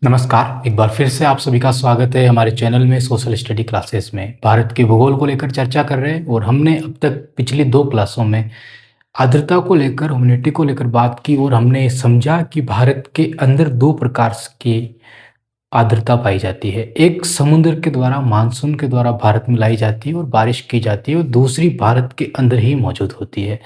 नमस्कार, एक बार फिर से आप सभी का स्वागत है हमारे चैनल में सोशल स्टडी क्लासेस में। भारत के भूगोल को लेकर चर्चा कर रहे हैं और हमने अब तक पिछली 2 क्लासों में आर्द्रता को लेकर, ह्यूमिडिटी को लेकर बात की और हमने समझा कि भारत के अंदर 2 प्रकार की आर्द्रता पाई जाती है। एक समुद्र के द्वारा, मानसून के द्वारा भारत में लाई जाती है और बारिश की जाती है और दूसरी भारत के अंदर ही मौजूद होती है।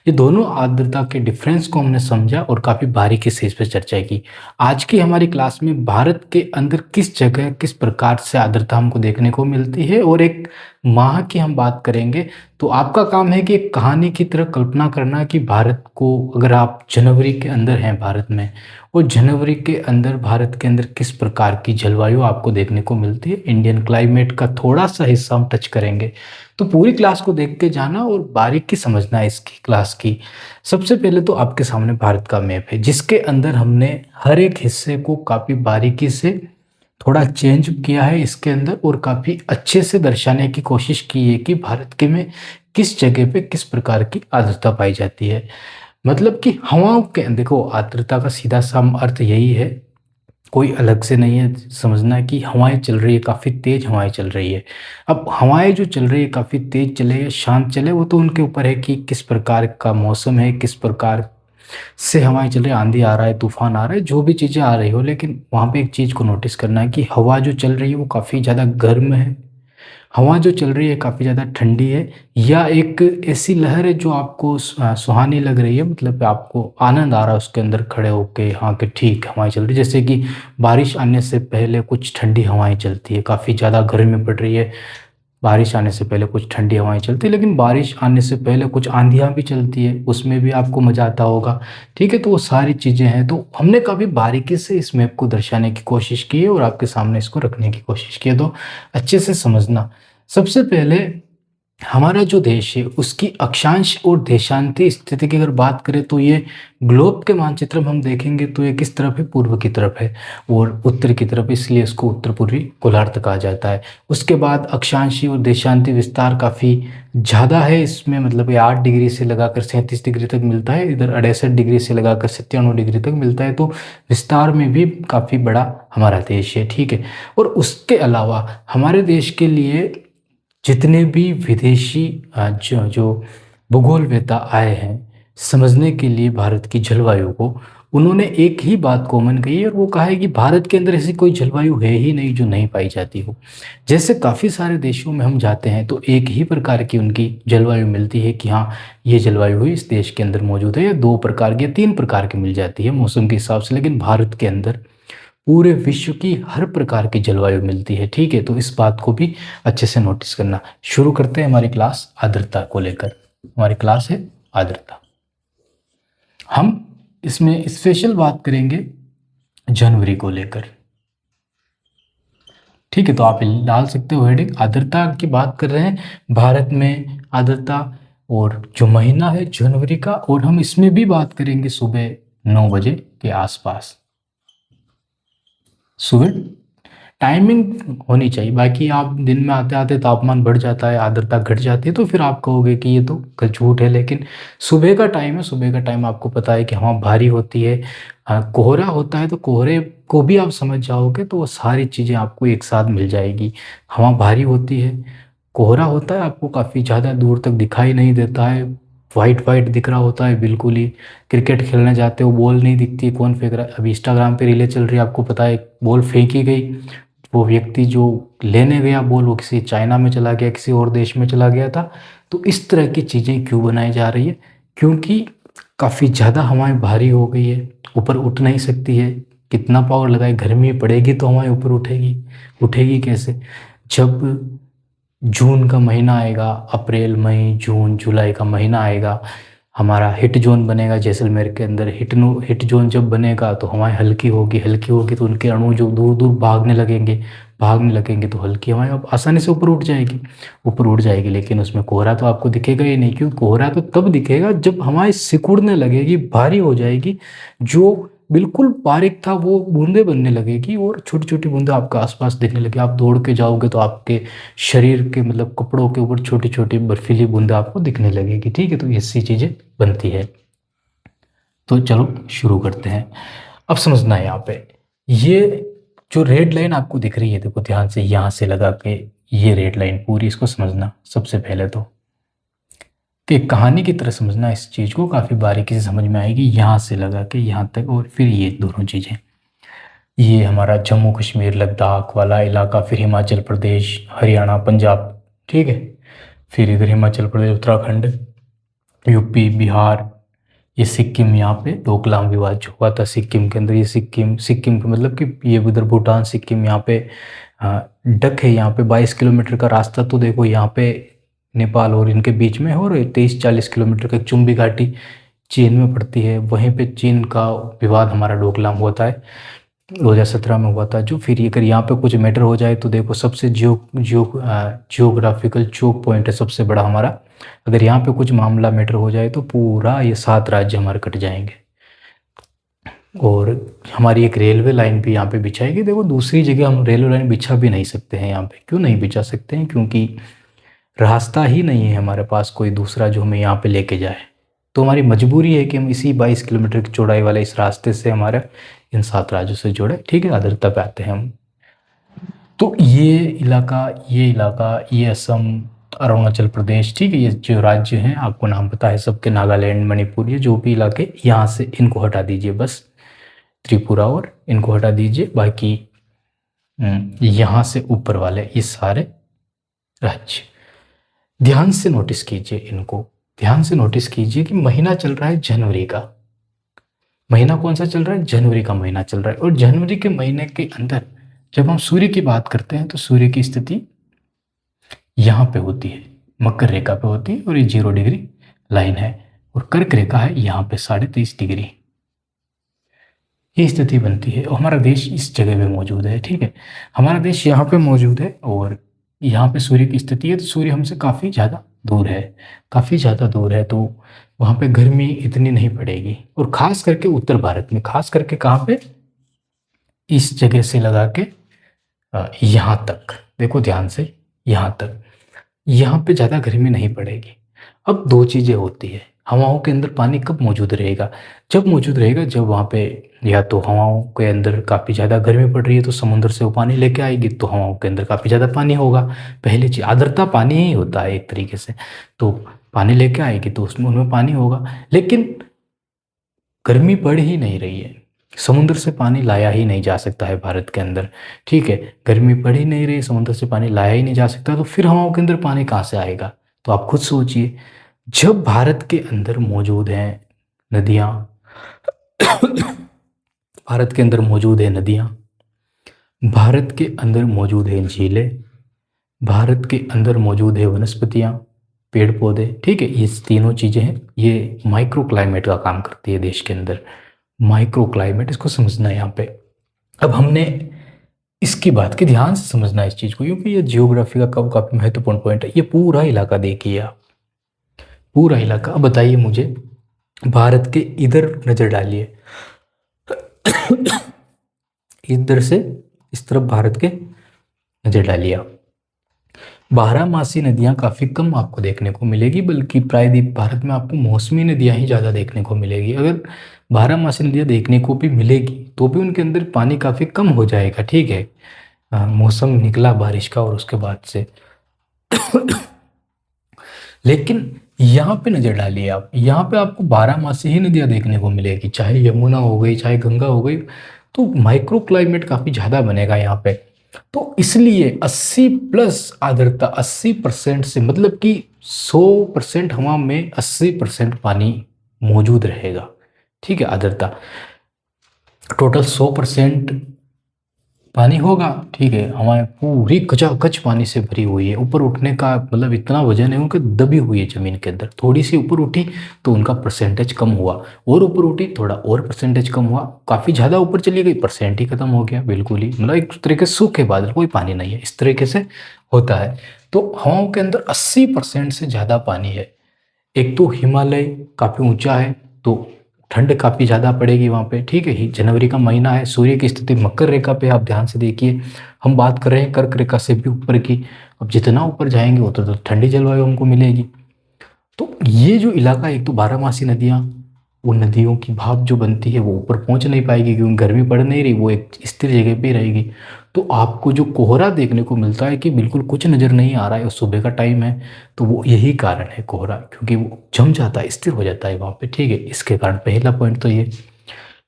ये दोनों आर्द्रता के डिफरेंस को हमने समझा और काफ़ी बारीकी से इस पर चर्चा की। आज की हमारी क्लास में भारत के अंदर किस जगह किस प्रकार से आर्द्रता हमको देखने को मिलती है और एक माह की हम बात करेंगे। तो आपका काम है कि एक कहानी की तरह कल्पना करना कि भारत को, अगर आप जनवरी के अंदर हैं भारत में, और जनवरी के अंदर भारत के अंदर किस प्रकार की जलवायु आपको देखने को मिलती है। इंडियन क्लाइमेट का थोड़ा सा हिस्सा हम टच करेंगे। तो पूरी क्लास को देख के जाना और बारीकी समझना इसकी क्लास की। सबसे पहले तो आपके सामने भारत का मैप है, जिसके अंदर हमने हर एक हिस्से को काफ़ी बारीकी से थोड़ा चेंज किया है इसके अंदर और काफ़ी अच्छे से दर्शाने की कोशिश की है कि भारत के में किस जगह पे किस प्रकार की आर्द्रता पाई जाती है। मतलब कि हवाओं के, देखो आर्द्रता का सीधा सा अर्थ यही है, कोई अलग से नहीं है। समझना कि हवाएं चल रही है, काफ़ी तेज हवाएं चल रही है। अब हवाएं जो चल रही है काफ़ी तेज चले या शांत चले, वो तो उनके ऊपर है कि किस प्रकार का मौसम है, किस प्रकार से हवाएं चल रही है, आंधी आ रहा है, तूफान आ रहा है, जो भी चीज़ें आ रही हो। लेकिन वहाँ पे एक चीज़ को नोटिस करना है कि हवा जो चल रही है वो काफ़ी ज़्यादा गर्म है, हवा जो चल रही है काफ़ी ज़्यादा ठंडी है, या एक ऐसी लहर है जो आपको सुहानी लग रही है, मतलब आपको आनंद आ रहा है उसके अंदर खड़े होके, हाँ कि ठीक हवाएं चल रही है। जैसे कि बारिश आने से पहले कुछ ठंडी हवाएं चलती है, काफ़ी ज़्यादा गर्मी पड़ रही है, बारिश आने से पहले कुछ ठंडी हवाएं चलती है, लेकिन बारिश आने से पहले कुछ आंधियाँ भी चलती है, उसमें भी आपको मज़ा आता होगा। ठीक है, तो वो सारी चीज़ें हैं। तो हमने काफ़ी बारीकी से इस मैप को दर्शाने की कोशिश की है और आपके सामने इसको रखने की कोशिश की है, तो अच्छे से समझना। सबसे पहले हमारा जो देश है उसकी अक्षांश और देशांती स्थिति की अगर बात करें तो ये ग्लोब के मानचित्र में हम देखेंगे तो ये किस तरफ है, पूर्व की तरफ है और उत्तर की तरफ, इसलिए इसको उत्तर पूर्वी गोलार्ध कहा जाता है। उसके बाद अक्षांशी और देशांती विस्तार काफ़ी ज़्यादा है इसमें, मतलब ये 8 डिग्री से लगाकर 37 डिग्री तक मिलता है, इधर 68 डिग्री से लगाकर 97 डिग्री तक मिलता है। तो विस्तार में भी काफ़ी बड़ा हमारा देश है। ठीक है, और उसके अलावा हमारे देश के लिए जितने भी विदेशी जो भूगोलवेत्ता आए हैं समझने के लिए भारत की जलवायु को, उन्होंने एक ही बात कॉमन कही है और वो कहा है कि भारत के अंदर ऐसी कोई जलवायु है ही नहीं जो नहीं पाई जाती हो। जैसे काफ़ी सारे देशों में हम जाते हैं तो एक ही प्रकार की उनकी जलवायु मिलती है कि हाँ ये जलवायु ही इस देश के अंदर मौजूद है, या 2 प्रकार की या 3 प्रकार की मिल जाती है मौसम के हिसाब से। लेकिन भारत के अंदर पूरे विश्व की हर प्रकार की जलवायु मिलती है। ठीक है, तो इस बात को भी अच्छे से नोटिस करना। शुरू करते हैं हमारी क्लास आर्द्रता को लेकर। हमारी क्लास है आर्द्रता। हम इसमें स्पेशल बात करेंगे जनवरी को लेकर। ठीक है, तो आप डाल सकते हो हेडिंग, आर्द्रता की बात कर रहे हैं भारत में आर्द्रता, और जो महीना है जनवरी का, और हम इसमें भी बात करेंगे सुबह 9 बजे के आसपास। सुबह टाइमिंग होनी चाहिए, बाकी आप दिन में आते आते तापमान बढ़ जाता है, आर्द्रता घट जाती है, तो फिर आप कहोगे कि ये तो झूठ है। लेकिन सुबह का टाइम है, सुबह का टाइम आपको पता है कि हवा भारी होती है, कोहरा होता है, तो कोहरे को भी आप समझ जाओगे तो वो सारी चीज़ें आपको एक साथ मिल जाएगी। हवा भारी होती है, कोहरा होता है, आपको काफ़ी ज़्यादा दूर तक दिखाई नहीं देता है, वाइट वाइट दिख रहा होता है बिल्कुल ही। क्रिकेट खेलने जाते हो, बॉल नहीं दिखती, कौन फेंक रहा है। अभी इंस्टाग्राम पे रीलें चल रही है, आपको पता है बॉल फेंकी गई, वो व्यक्ति जो लेने गया बॉल वो किसी चाइना में चला गया, किसी और देश में चला गया था। तो इस तरह की चीज़ें क्यों बनाई जा रही है, क्योंकि काफ़ी ज़्यादा हवाएं भारी हो गई है, ऊपर उठ नहीं सकती है। कितना पावर लगाए, गर्मी पड़ेगी तो हवाएं ऊपर उठेगी, उठेगी कैसे। जब जून का महीना आएगा, अप्रैल मई जून जुलाई का महीना आएगा, हमारा हिट जोन बनेगा जैसलमेर के अंदर। हिट जोन जब बनेगा तो हवाएं हल्की होगी, हल्की होगी तो उनके अणु जो दूर दूर भागने लगेंगे, भागने लगेंगे तो हल्की हवाएं अब आसानी से ऊपर उठ जाएगी, ऊपर उठ जाएगी। लेकिन उसमें कोहरा तो आपको दिखेगा ही नहीं, क्योंकि कोहरा तो तब दिखेगा जब हवाएं सिकुड़ने लगेगी, भारी हो जाएगी, जो बिल्कुल बारीक था वो बूंदे बनने लगेगी और छोटी छोटी बूंदे आपके आसपास दिखने लगी। आप दौड़ के जाओगे तो आपके शरीर के, मतलब कपड़ों के ऊपर छोटी छोटी बर्फीली बूंदे आपको दिखने लगेगी। ठीक है, तो ऐसी चीज़ें बनती है। तो चलो शुरू करते हैं। अब समझना है यहाँ पे, ये जो रेड लाइन आपको दिख रही है, देखो ध्यान से, यहाँ से लगा के ये रेड लाइन पूरी, इसको समझना सबसे पहले तो कि एक कहानी की तरह समझना इस चीज़ को, काफ़ी बारीकी से समझ में आएगी। यहाँ से लगा के यहाँ तक, और फिर ये दोनों चीज़ें, ये हमारा जम्मू कश्मीर लद्दाख वाला इलाका, फिर हिमाचल प्रदेश, हरियाणा, पंजाब, ठीक है, फिर इधर हिमाचल प्रदेश, उत्तराखंड, यूपी, बिहार, ये सिक्किम, यहाँ पे डोकलाम विवाद जो हुआ था सिक्किम के अंदर, ये सिक्किम का मतलब कि ये उधर भूटान, सिक्किम, यहाँ पे डक है, यहाँ पे 22 किलोमीटर का रास्ता, तो देखो यहाँ पे नेपाल और इनके बीच में है, और 23-40 किलोमीटर का एक चुंबी घाटी चीन में पड़ती है, वहीं पे चीन का विवाद हमारा डोकलाम होता है, 2017 में हुआ था। जो फिर अगर यहाँ पे कुछ मैटर हो जाए तो देखो सबसे जियोग्राफिकल चोक पॉइंट है सबसे बड़ा हमारा, अगर यहाँ पे कुछ मामला मैटर हो जाए तो पूरा ये 7 राज्य हमारे कट जाएंगे। और हमारी एक रेलवे लाइन भी यहाँ पे बिछाएगी। देखो दूसरी जगह हम रेलवे लाइन बिछा भी नहीं सकते हैं यहाँ पे, क्यों नहीं बिछा सकते हैं, क्योंकि रास्ता ही नहीं है हमारे पास कोई दूसरा जो हमें यहाँ पे लेके जाए, तो हमारी मजबूरी है कि हम इसी 22 किलोमीटर की चौड़ाई वाले इस रास्ते से हमारे इन 7 राज्यों से जुड़े, ठीक है। आर्द्रता पे आते हैं हम, तो ये इलाका, ये असम, अरुणाचल प्रदेश, ठीक है, ये जो राज्य हैं आपको नाम पता है सबके, नागालैंड, मणिपुर, ये जो भी इलाके, यहाँ से इनको हटा दीजिए बस, त्रिपुरा और इनको हटा दीजिए, बाकी यहाँ से ऊपर वाले ये सारे राज्य। ध्यान से नोटिस कीजिए इनको, ध्यान से नोटिस कीजिए कि महीना चल रहा है जनवरी का। महीना कौन सा चल रहा है? जनवरी का महीना चल रहा है। और जनवरी के महीने के अंदर जब हम सूर्य की बात करते हैं तो सूर्य की स्थिति यहाँ पे होती है, मकर रेखा पे होती है, और ये 0 डिग्री लाइन है, और कर्क रेखा है यहाँ पे 23.5 डिग्री, ये स्थिति बनती है। और हमारा देश इस जगह पे मौजूद है, ठीक है, हमारा देश यहाँ पे मौजूद है, और यहाँ पे सूर्य की स्थिति है, तो सूर्य हमसे काफ़ी ज़्यादा दूर है, काफ़ी ज़्यादा दूर है, तो वहाँ पे गर्मी इतनी नहीं पड़ेगी। और ख़ास करके उत्तर भारत में, ख़ास करके कहाँ पे, इस जगह से लगा के यहाँ तक, देखो ध्यान से, यहाँ तक, यहाँ पे ज़्यादा गर्मी नहीं पड़ेगी। अब 2 चीज़ें होती है, हवाओं के अंदर पानी कब मौजूद रहेगा? जब मौजूद रहेगा जब वहाँ पे या तो हवाओं के अंदर काफ़ी ज़्यादा गर्मी पड़ रही है तो समुद्र से वो पानी लेके आएगी, तो हवाओं के अंदर काफ़ी ज़्यादा पानी होगा। पहली चीज़, आर्द्रता पानी ही होता है एक तरीके से, तो पानी लेके आएगी तो उसमें उनमें पानी होगा। लेकिन गर्मी पड़ ही नहीं रही है, समुद्र से पानी लाया ही नहीं जा सकता है भारत के अंदर, ठीक है, गर्मी पड़ ही नहीं रही, समुद्र से पानी लाया ही नहीं जा सकता, तो फिर हवाओं के अंदर पानी कहाँ से आएगा? तो आप खुद सोचिए, जब भारत के अंदर मौजूद हैं नदियाँ, भारत के अंदर मौजूद है नदियाँ, भारत के अंदर मौजूद है झीलें, भारत के अंदर मौजूद है वनस्पतियाँ, पेड़ पौधे, ठीक है, ये तीनों चीज़ें हैं, ये माइक्रो क्लाइमेट का काम करती है देश के अंदर। माइक्रो क्लाइमेट, इसको समझना है यहाँ पे। अब हमने इसकी बात की, ध्यान से समझना है इस चीज़ को, क्योंकि ये जियोग्राफी का काफ़ी महत्वपूर्ण पॉइंट है। ये पूरा इलाका देखिए आप, पूरा इलाका। अब बताइए मुझे, भारत के इधर नज़र डालिए, इधर से इस तरफ भारत के नज़र डालिए आप, 12मासी नदियाँ काफ़ी कम आपको देखने को मिलेगी, बल्कि प्रायद्वीप भारत में आपको मौसमी नदियाँ ही ज़्यादा देखने को मिलेगी। अगर 12मासी नदियाँ देखने को भी मिलेगी तो भी उनके अंदर पानी काफ़ी कम हो जाएगा, ठीक है, मौसम निकला बारिश का और उसके बाद से। लेकिन यहाँ पे नज़र डालिए आप, यहाँ पे आपको 12मासी ही नदियाँ देखने को मिलेगी, चाहे यमुना हो गई, चाहे गंगा हो गई, तो माइक्रो क्लाइमेट काफ़ी ज़्यादा बनेगा यहाँ पे। तो इसलिए 80+ आर्द्रता, 80% से मतलब कि 100% हवा में 80% पानी मौजूद रहेगा, ठीक है, आर्द्रता टोटल 100% पानी होगा, ठीक है, हमारे पूरी खचाखच पानी से भरी हुई है। ऊपर उठने का मतलब इतना वजन है उनके, दबी हुई है ज़मीन के अंदर, थोड़ी सी ऊपर उठी तो उनका परसेंटेज कम हुआ, और ऊपर उठी थोड़ा और परसेंटेज कम हुआ, काफ़ी ज़्यादा ऊपर चली गई, परसेंट ही खत्म हो गया बिल्कुल ही, मतलब एक तरीके से सूखे बादल, कोई पानी नहीं है, इस तरीके से होता है। तो हवाओं के अंदर 80% से ज़्यादा पानी है। एक तो हिमालय काफ़ी ऊँचा है तो ठंड काफ़ी ज़्यादा पड़ेगी वहाँ पे, ठीक है, जनवरी का महीना है, सूर्य की स्थिति मकर रेखा पे, आप ध्यान से देखिए, हम बात कर रहे हैं कर्क रेखा से भी ऊपर की। अब जितना ऊपर जाएंगे उतना तो ठंडी जलवायु हमको मिलेगी। तो ये जो इलाका, एक तो 12मासी नदियाँ, वो नदियों की भाप जो बनती है वो ऊपर पहुंच नहीं पाएगी क्योंकि गर्मी पड़ नहीं रही, वो एक स्थिर जगह पे रहेगी। तो आपको जो कोहरा देखने को मिलता है कि बिल्कुल कुछ नज़र नहीं आ रहा है और सुबह का टाइम है, तो वो यही कारण है कोहरा, क्योंकि वो जम जाता है, स्थिर हो जाता है वहाँ पे। ठीक है, इसके कारण पहला पॉइंट तो ये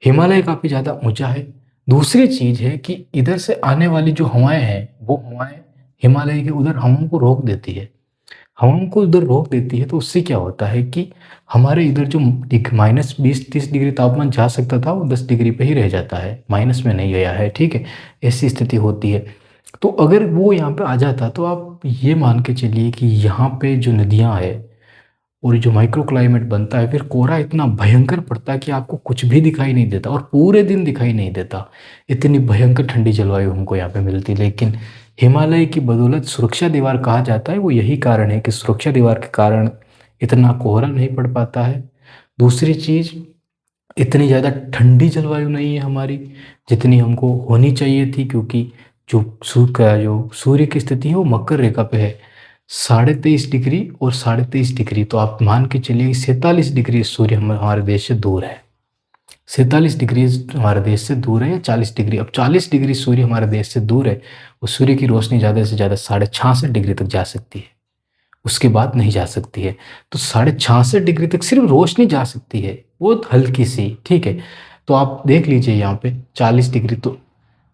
हिमालय काफ़ी ज़्यादा ऊंचा है। दूसरी चीज़ है कि इधर से आने वाली जो हवाएं हैं वो हवाएं हिमालय के उधर हवाओं को रोक देती है। हवाओं को उधर रोक देती है तो उससे क्या होता है कि हमारे इधर जो -20-30 डिग्री तापमान जा सकता था वो 10 डिग्री पे ही रह जाता है, माइनस में नहीं गया है। ठीक है, ऐसी स्थिति होती है। तो अगर वो यहाँ पे आ जाता तो आप ये मान के चलिए कि यहाँ पे जो नदियाँ हैं और जो माइक्रो क्लाइमेट बनता है, फिर कोहरा इतना भयंकर पड़ता है कि आपको कुछ भी दिखाई नहीं देता और पूरे दिन दिखाई नहीं देता। इतनी भयंकर ठंडी जलवायु हमको यहाँ पे मिलती। लेकिन हिमालय की बदौलत सुरक्षा दीवार कहा जाता है, वो यही कारण है कि सुरक्षा दीवार के कारण इतना कोहरा नहीं पड़ पाता है। दूसरी चीज़, इतनी ज़्यादा ठंडी जलवायु नहीं है हमारी जितनी हमको होनी चाहिए थी, क्योंकि जो सूर्य की स्थिति है वो मकर रेखा पे है 23.5 डिग्री और 23.5 डिग्री। तो आप मान के चलिए 47 डिग्री सूर्य हमारे देश से दूर है। 47 डिग्री हमारे देश से दूर है या 40 डिग्री। अब 40 डिग्री सूर्य हमारे देश से दूर है और सूर्य की रोशनी ज़्यादा से ज़्यादा 66.5 डिग्री तक जा सकती है, उसके बाद नहीं जा सकती है। तो 66.5 डिग्री तक सिर्फ रोशनी जा सकती है, वो हल्की सी। ठीक है, तो आप देख लीजिए यहाँ पे 40 डिग्री, तो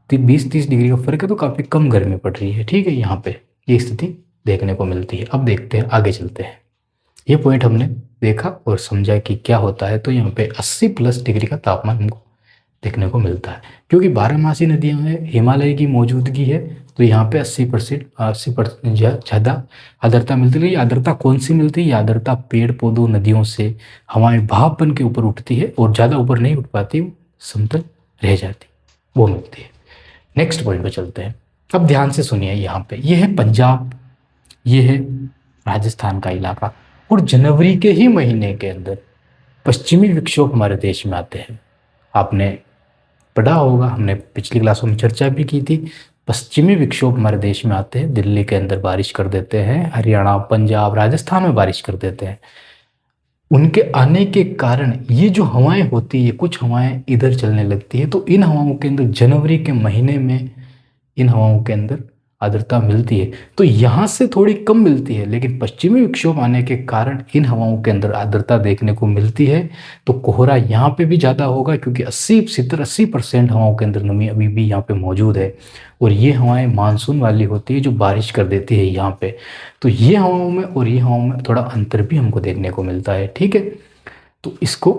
20-30 डिग्री का फर्क है, तो काफ़ी कम गर्मी पड़ रही है। ठीक है, यहाँ पे ये स्थिति देखने को मिलती है। अब देखते हैं, आगे चलते हैं। ये पॉइंट हमने देखा और समझा कि क्या होता है। तो यहाँ पे 80+ डिग्री का तापमान हमको देखने को मिलता है, क्योंकि बारहमासी नदियाँ हैं, हिमालय की मौजूदगी है, तो यहाँ पे 80% ज़्यादा आर्द्रता मिलती है। ये आर्द्रता कौन सी मिलती है? ये आर्द्रता पेड़ पौधों नदियों से हवाएं भाप बन के ऊपर उठती है और ज़्यादा ऊपर नहीं उठ पाती, वो समतल रह जाती, वो मिलती है। नेक्स्ट पॉइंट पे चलते हैं। अब ध्यान से सुनिए, यहाँ पे ये है पंजाब, ये है राजस्थान का इलाका, और जनवरी के ही महीने के अंदर पश्चिमी विक्षोभ हमारे देश में आते हैं। आपने पढ़ा होगा, हमने पिछली क्लासों में चर्चा भी की थी। पश्चिमी विक्षोभ हमारे देश में आते हैं, दिल्ली के अंदर बारिश कर देते हैं, हरियाणा पंजाब राजस्थान में बारिश कर देते हैं। उनके आने के कारण ये जो हवाएं होती है, कुछ हवाएं इधर चलने लगती है, तो इन हवाओं के अंदर जनवरी के महीने में इन हवाओं के अंदर आर्द्रता मिलती है। तो यहाँ से थोड़ी कम मिलती है, लेकिन पश्चिमी विक्षोभ आने के कारण इन हवाओं के अंदर आर्द्रता देखने को मिलती है। तो कोहरा यहाँ पे भी ज़्यादा होगा, क्योंकि 80% हवाओं के अंदर नमी अभी भी यहाँ पे मौजूद है, और ये हवाएं मानसून वाली होती है जो बारिश कर देती है यहाँ पे। तो ये हवाओं में और ये हवाओं में थोड़ा अंतर भी हमको देखने को मिलता है। ठीक है, तो इसको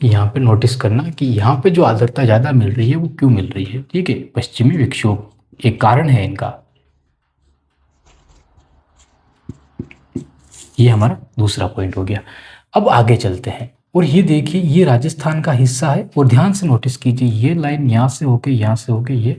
यहाँ पे नोटिस करना कि यहाँ पे जो आर्द्रता ज़्यादा मिल रही है वो क्यों मिल रही है। ठीक है, पश्चिमी विक्षोभ एक कारण है इनका। ये हमारा दूसरा पॉइंट हो गया। अब आगे चलते हैं, और ये देखिए, ये राजस्थान का हिस्सा है, और ध्यान से नोटिस कीजिए, ये लाइन यहाँ से होके यहाँ से होके ये,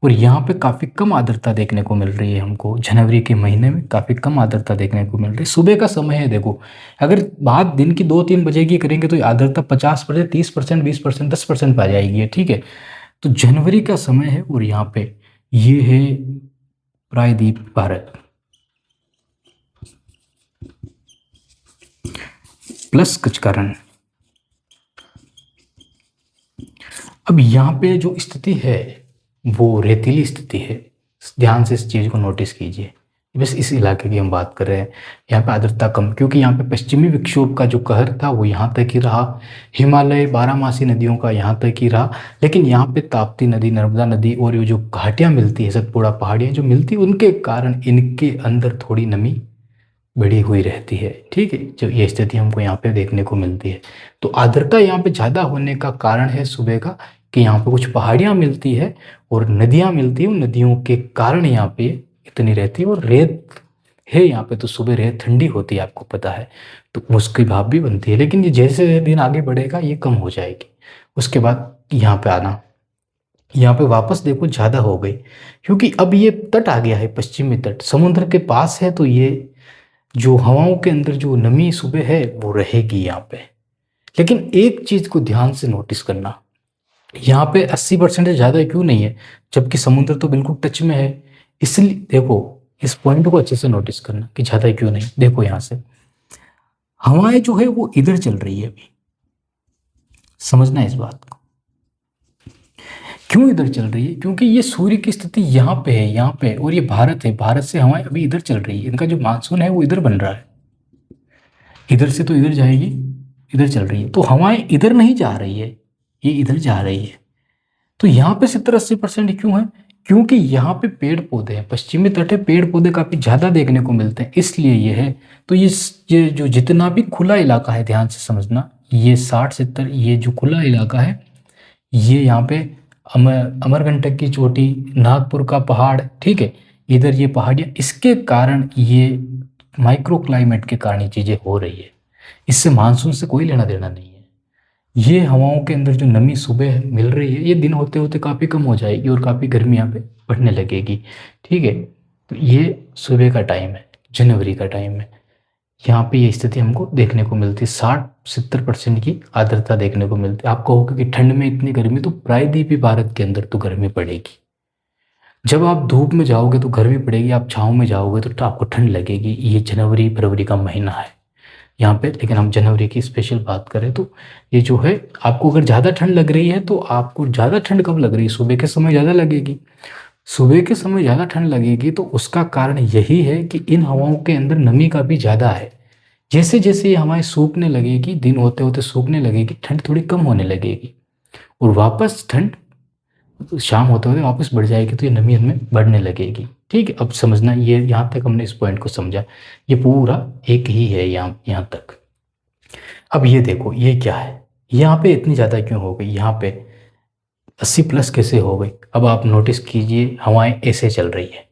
और यहाँ पे काफ़ी कम आर्द्रता देखने को मिल रही है हमको। जनवरी के महीने में काफ़ी कम आर्द्रता देखने को मिल रही है। सुबह का समय है, देखो, अगर बात दिन की 2-3 बजे की करेंगे तो आर्द्रता 50%, 30%, 20%, 10% पे आ जाएगी। ठीक है, तो जनवरी का समय है, और यहाँ पे ये है प्रायद्वीप भारत प्लस कचकरण। अब यहाँ पे जो स्थिति है वो रेतीली स्थिति है। ध्यान से इस चीज़ को नोटिस कीजिए, बस इस इलाके की हम बात कर रहे हैं। यहाँ पे आर्द्रता कम, क्योंकि यहाँ पे पश्चिमी विक्षोभ का जो कहर था वो यहाँ तक ही रहा, हिमालय बारहमासी नदियों का यहाँ तक ही रहा। लेकिन यहाँ पे ताप्ती नदी, नर्मदा नदी और ये जो घाटियाँ मिलती है, सतपुड़ा पहाड़ियाँ जो मिलती, उनके कारण इनके अंदर थोड़ी नमी बढ़ी हुई रहती है। ठीक है, जो ये स्थिति हमको यहाँ पे देखने को मिलती है। तो आर्द्रता यहाँ पे ज़्यादा होने का कारण है सुबह का, कि यहाँ पे कुछ पहाड़ियाँ मिलती है और नदियाँ मिलती है, उन नदियों के कारण यहाँ पे इतनी रहती है, और रेत है यहाँ पे, तो सुबह रेत ठंडी होती है, आपको पता है, तो उसकी भाप भी बनती है। लेकिन ये जैसे दिन आगे बढ़ेगा ये कम हो जाएगी। उसके बाद यहाँ पे आना, यहाँ पे वापस देखो ज़्यादा हो गई, क्योंकि अब ये तट आ गया है, पश्चिमी तट समुद्र के पास है, तो ये जो हवाओं के अंदर जो नमी सुबह है वो रहेगी यहाँ पे। लेकिन एक चीज़ को ध्यान से नोटिस करना, यहाँ पे 80% से ज़्यादा क्यों नहीं है, जबकि समुद्र तो बिल्कुल टच में है। इसलिए देखो, इस पॉइंट को अच्छे से नोटिस करना कि ज़्यादा क्यों नहीं। देखो यहाँ से हवाएं जो है वो इधर चल रही है अभी, समझना है इस बात को। क्यों इधर चल रही है? क्योंकि ये सूर्य की स्थिति यहाँ पे है, यहाँ पे, और ये भारत है, भारत से हवाएं अभी इधर चल रही है, इनका जो मानसून है वो इधर बन रहा है, इधर से तो इधर जाएगी, इधर चल रही है, तो हवाएं इधर नहीं जा रही है, ये इधर जा रही है। तो यहाँ पे 70-80% क्यों है? क्योंकि यहाँ पे पेड़ पौधे हैं, पश्चिमी तट है, पेड़ पौधे काफ़ी ज़्यादा देखने को मिलते हैं, इसलिए ये है। तो ये जो जितना भी खुला इलाका है, ध्यान से समझना, ये 60-70, ये जो खुला इलाका है, ये यहाँ पे अमरकंटक की चोटी, नागपुर का पहाड़, ठीक है, इधर ये पहाड़ियाँ, इसके कारण ये माइक्रो क्लाइमेट के कारण ये चीज़ें हो रही है। इससे मानसून से कोई लेना देना नहीं है। ये हवाओं के अंदर जो नमी सुबह मिल रही है, ये दिन होते होते काफ़ी कम हो जाएगी और काफ़ी गर्मी यहाँ पे बढ़ने लगेगी, ठीक है। तो ये सुबह का टाइम है, जनवरी का टाइम है, यहाँ पे ये स्थिति हमको देखने को मिलती है। 60-70% की आर्द्रता देखने को मिलती है। आप कहोगे कि ठंड में इतनी गर्मी, तो प्रायद्वीपीय भारत के अंदर तो गर्मी पड़ेगी। जब आप धूप में जाओगे तो गर्मी पड़ेगी, आप छाँव में जाओगे तो आपको ठंड लगेगी। ये जनवरी फरवरी का महीना है यहाँ पे, लेकिन हम जनवरी की स्पेशल बात करें तो ये जो है, आपको अगर ज़्यादा ठंड लग रही है तो आपको ज़्यादा ठंड कब लग रही है? सुबह के समय ज़्यादा लगेगी। सुबह के समय ज़्यादा ठंड लगेगी तो उसका कारण यही है कि इन हवाओं के अंदर नमी का भी ज़्यादा है। जैसे जैसे ये हवाएं सूखने लगेगी, दिन होते होते सूखने लगेगी, ठंड थोड़ी कम होने लगेगी और वापस ठंड शाम होते होते वापस बढ़ जाएगी, तो ये नमी इनमें बढ़ने लगेगी, ठीक है। अब समझना, ये यहाँ तक हमने इस पॉइंट को समझा, ये पूरा एक ही है यहाँ तक। अब ये देखो, ये क्या है, यहाँ पे इतनी ज़्यादा क्यों हो गई? यहाँ पे 80+ कैसे हो गई? अब आप नोटिस कीजिए, हवाएं ऐसे चल रही है,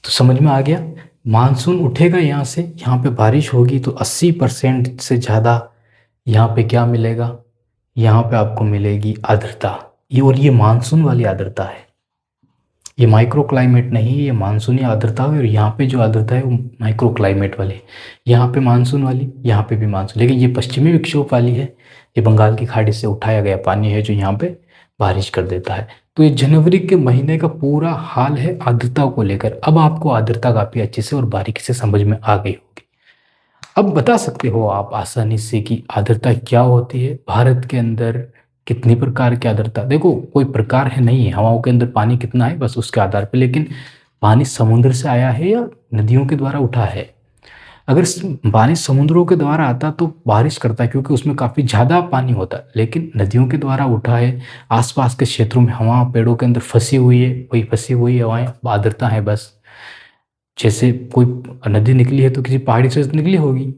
तो समझ में आ गया। मानसून उठेगा यहाँ से, यहाँ पे बारिश होगी तो 80% से ज़्यादा यहाँ पे क्या मिलेगा? यहाँ पे आपको मिलेगी आर्द्रता। और ये मानसून वाली आर्द्रता है, ये माइक्रो क्लाइमेट नहीं है, ये मानसूनी आर्द्रता है। और यहाँ पे जो आर्द्रता है वो माइक्रो क्लाइमेट वाली, यहाँ पे मानसून वाली, यहाँ पे भी मानसून, लेकिन ये पश्चिमी विक्षोभ वाली है। ये बंगाल की खाड़ी से उठाया गया पानी है जो यहाँ पे बारिश कर देता है। तो ये जनवरी के महीने का पूरा हाल है आर्द्रता को लेकर। अब आपको आर्द्रता काफ़ी अच्छे से और बारीकी से समझ में आ गई होगी। अब बता सकते हो आप आसानी से कि आर्द्रता क्या होती है, भारत के अंदर कितनी प्रकार की आर्द्रता? देखो, कोई प्रकार है नहीं है, हवाओं के अंदर पानी कितना है बस उसके आधार पर। लेकिन पानी समुद्र से आया है या नदियों के द्वारा उठा है? अगर पानी समुद्रों के द्वारा आता तो बारिश करता है, क्योंकि उसमें काफ़ी ज़्यादा पानी होता है। लेकिन नदियों के द्वारा उठा है, आसपास के क्षेत्रों में हवा पेड़ों के अंदर फंसी हुई है, वही फंसी हुई हवाएं आर्द्रता है बस। जैसे कोई नदी निकली है तो किसी पहाड़ी से निकली होगी,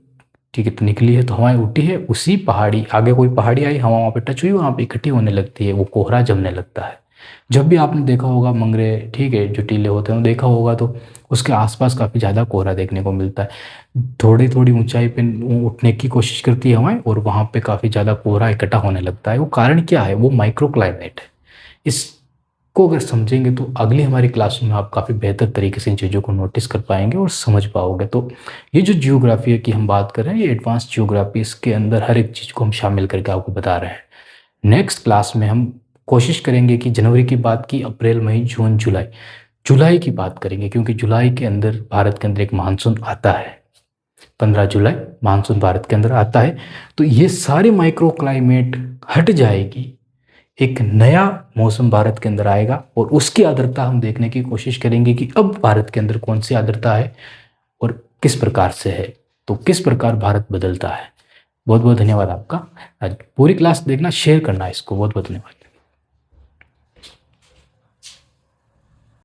ठीक है, तो निकली है तो हवाएं उठी है, उसी पहाड़ी आगे कोई पहाड़ी आई, हवा वहाँ पे टच हुई, वहाँ पे इकट्ठी होने लगती है, वो कोहरा जमने लगता है। जब भी आपने देखा होगा मंगरे, ठीक है, जो टीले होते हैं, देखा होगा तो उसके आसपास काफ़ी ज़्यादा कोहरा देखने को मिलता है। थोड़ी थोड़ी ऊंचाई पे उठने की कोशिश करती है हवाएं और वहाँ पे काफ़ी ज़्यादा कोहरा इकट्ठा होने लगता है। वो कारण क्या है? वो माइक्रो क्लाइमेट है। इसको अगर समझेंगे तो अगली हमारी क्लास में आप काफ़ी बेहतर तरीके से इन चीज़ों को नोटिस कर पाएंगे और समझ पाओगे। तो ये जो जियोग्राफी की हम बात कर रहे हैं, ये एडवांस जियोग्राफी, इसके अंदर हर एक चीज़ को हम शामिल करके आपको बता रहे हैं। नेक्स्ट क्लास में हम कोशिश करेंगे कि जनवरी की बात की, अप्रैल मई जून जुलाई, जुलाई की बात करेंगे, क्योंकि जुलाई के अंदर भारत के अंदर एक मानसून आता है। 15 जुलाई मानसून भारत के अंदर आता है। तो ये सारे माइक्रो क्लाइमेट हट जाएगी, एक नया मौसम भारत के अंदर आएगा और उसकी आर्द्रता हम देखने की कोशिश करेंगे कि अब भारत के अंदर कौन सी आर्द्रता है और किस प्रकार से है, तो किस प्रकार भारत बदलता है। बहुत बहुत धन्यवाद आपका। आज पूरी क्लास देखना, शेयर करना इसको। बहुत बहुत धन्यवाद।